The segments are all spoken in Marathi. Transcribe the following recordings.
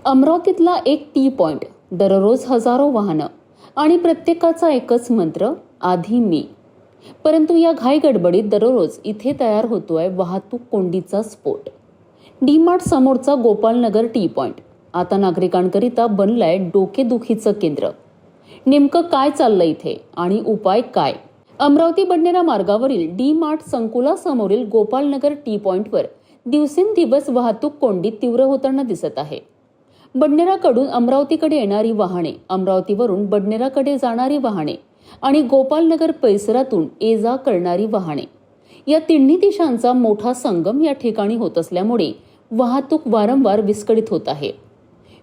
अमरावतीतला एक टी पॉइंट, दररोज हजारो वाहनं आणि प्रत्येकाचा एकच मंत्र, आधी मी. परंतु या घाई गडबडीत दररोज इथे तयार होतोय वाहतूक कोंडीचा स्फोट. डी-मार्ट समोरचा गोपालनगर टी पॉइंट आता नागरिकांकरिता बनलाय डोकेदुखीचं केंद्र. नेमकं काय चाललंय इथे आणि उपाय काय? अमरावती बडनेरा मार्गावरील डी-मार्ट संकुलासमोरील गोपालनगर टी पॉइंटवर दिवसेंदिवस वाहतूक कोंडी तीव्र होताना दिसत आहे. बडनेराकडून अमरावतीकडे येणारी वाहने, अमरावतीवरून बडनेराकडे जाणारी वाहने आणि गोपालनगर परिसरातून ये-जा करणारी वाहने, या तिन्ही दिशांचा मोठा संगम या ठिकाणी होत असल्यामुळे वाहतूक वारंवार विस्कळीत होत आहे.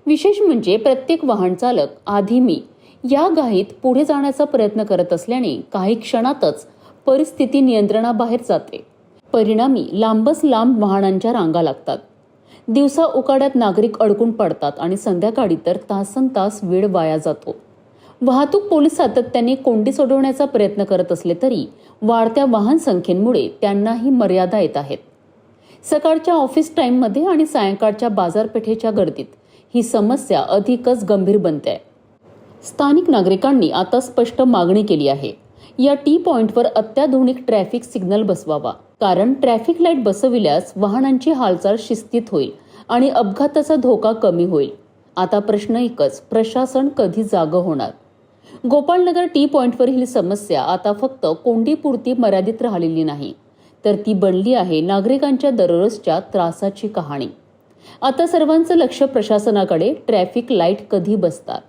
विशेष म्हणजे प्रत्येक वाहन चालक आधी मी या घाईत पुढे जाण्याचा प्रयत्न करत असल्याने काही क्षणातच परिस्थिती नियंत्रणाबाहेर जाते. परिणामी लांबच लांब वाहनांच्या रांगा लागतात. दिवसा उकाड्यात नागरिक अडकून पडतात आणि संध्याकाळी तर तासनतास वेळ वाया जातो. वाहतूक पोलीस सातत्याने कोंडी सोडवण्याचा प्रयत्न करत असले तरी वाढत्या वाहन संख्येमुळे त्यांनाही मर्यादा येत आहेत. सकाळच्या ऑफिस टाइममध्ये आणि सायंकाळच्या बाजारपेठेच्या गर्दीत ही समस्या अधिकच गंभीर बनते. स्थानिक नागरिकांनी आता स्पष्ट मागणी केली आहे. या टी पॉइंटवर अत्याधुनिक ट्रॅफिक सिग्नल बसवावा, कारण ट्रॅफिक लाईट बसविल्यास वाहनांची हालचाल शिस्तीत होईल आणि अपघाताचा धोका कमी होईल. आता प्रश्न एकच, प्रशासन कधी जागं होणार? गोपालनगर टी पॉइंटवरील ही समस्या आता फक्त कोंडीपुरती मर्यादित राहिलेली नाही, तर ती बनली आहे नागरिकांच्या दररोजच्या त्रासाची कहाणी. आता सर्वांचं लक्ष प्रशासनाकडे. ट्रॅफिक लाईट कधी बसतात,